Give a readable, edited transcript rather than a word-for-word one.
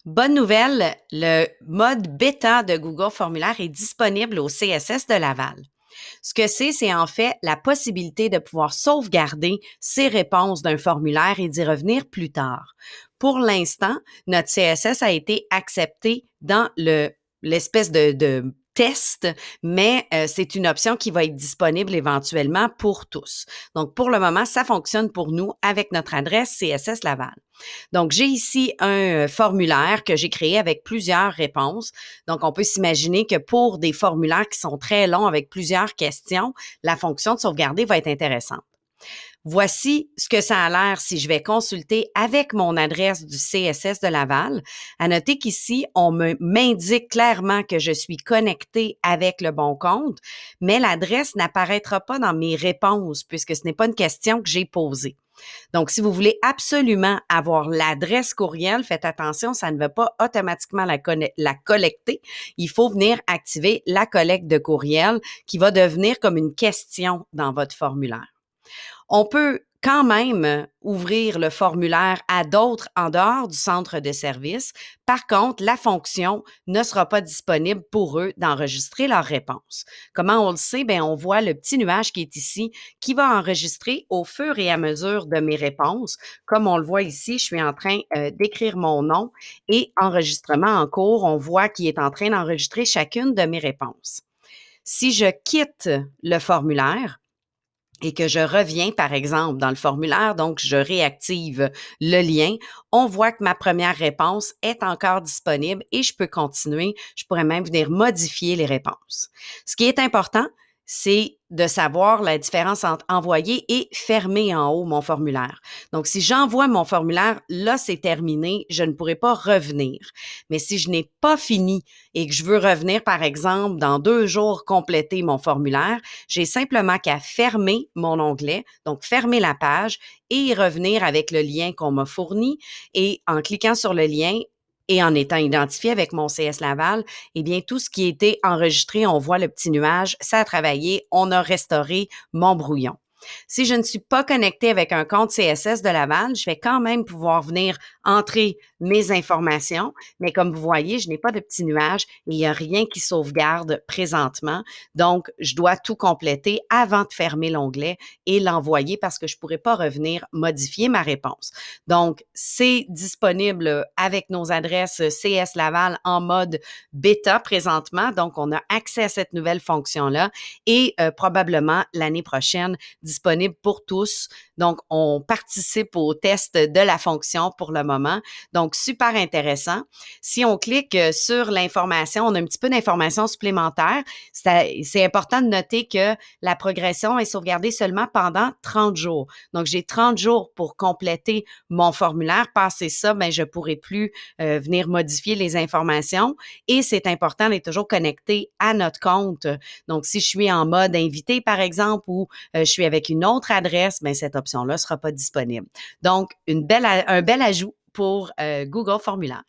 Bonne nouvelle, le mode bêta de Google Formulaire est disponible au CSS de Laval. Ce que c'est en fait la possibilité de pouvoir sauvegarder ses réponses d'un formulaire et d'y revenir plus tard. Pour l'instant, notre CSS a été accepté dans l'espèce de test, mais c'est une option qui va être disponible éventuellement pour tous. Donc, pour le moment, ça fonctionne pour nous avec notre adresse CSS Laval. Donc, j'ai ici un formulaire que j'ai créé avec plusieurs réponses. Donc, on peut s'imaginer que pour des formulaires qui sont très longs avec plusieurs questions, la fonction de sauvegarder va être intéressante. Voici ce que ça a l'air si je vais consulter avec mon adresse du CSS de Laval. À noter qu'ici, m'indique clairement que je suis connectée avec le bon compte, mais l'adresse n'apparaîtra pas dans mes réponses puisque ce n'est pas une question que j'ai posée. Donc, si vous voulez absolument avoir l'adresse courriel, faites attention, ça ne va pas automatiquement la collecter. Il faut venir activer la collecte de courriel qui va devenir comme une question dans votre formulaire. On peut quand même ouvrir le formulaire à d'autres en dehors du centre de service. Par contre, la fonction ne sera pas disponible pour eux d'enregistrer leurs réponses. Comment on le sait? Bien, on voit le petit nuage qui est ici qui va enregistrer au fur et à mesure de mes réponses. Comme on le voit ici, je suis en train d'écrire mon nom et enregistrement en cours, on voit qu'il est en train d'enregistrer chacune de mes réponses. Si je quitte le formulaire, et que je reviens, par exemple, dans le formulaire, donc je réactive le lien, on voit que ma première réponse est encore disponible et je peux continuer. Je pourrais même venir modifier les réponses. Ce qui est important, c'est de savoir la différence entre envoyer et fermer en haut mon formulaire. Donc, si j'envoie mon formulaire, là, c'est terminé, je ne pourrai pas revenir. Mais si je n'ai pas fini et que je veux revenir, par exemple, dans 2 jours compléter mon formulaire, j'ai simplement qu'à fermer mon onglet, donc fermer la page et y revenir avec le lien qu'on m'a fourni. Et en cliquant sur le lien, et en étant identifié avec mon CS Laval, eh bien, tout ce qui a été enregistré, on voit le petit nuage, ça a travaillé, on a restauré mon brouillon. Si je ne suis pas connectée avec un compte CSS de Laval, je vais quand même pouvoir venir entrer mes informations, mais comme vous voyez, je n'ai pas de petit nuage et il n'y a rien qui sauvegarde présentement. Donc, je dois tout compléter avant de fermer l'onglet et l'envoyer parce que je ne pourrai pas revenir modifier ma réponse. Donc, c'est disponible avec nos adresses CS Laval en mode bêta présentement. Donc, on a accès à cette nouvelle fonction-là et probablement l'année prochaine disponible pour tous. Donc, on participe au test de la fonction pour le moment. Donc, super intéressant. Si on clique sur l'information, on a un petit peu d'informations supplémentaires. C'est important de noter que la progression est sauvegardée seulement pendant 30 jours. Donc, j'ai 30 jours pour compléter mon formulaire. Passé ça, ben, je ne pourrai plus venir modifier les informations. Et c'est important d'être toujours connecté à notre compte. Donc, si je suis en mode invité, par exemple, ou je suis avec une autre adresse, ben, cette option-là ne sera pas disponible. Donc, un bel ajout pour Google Formulaire.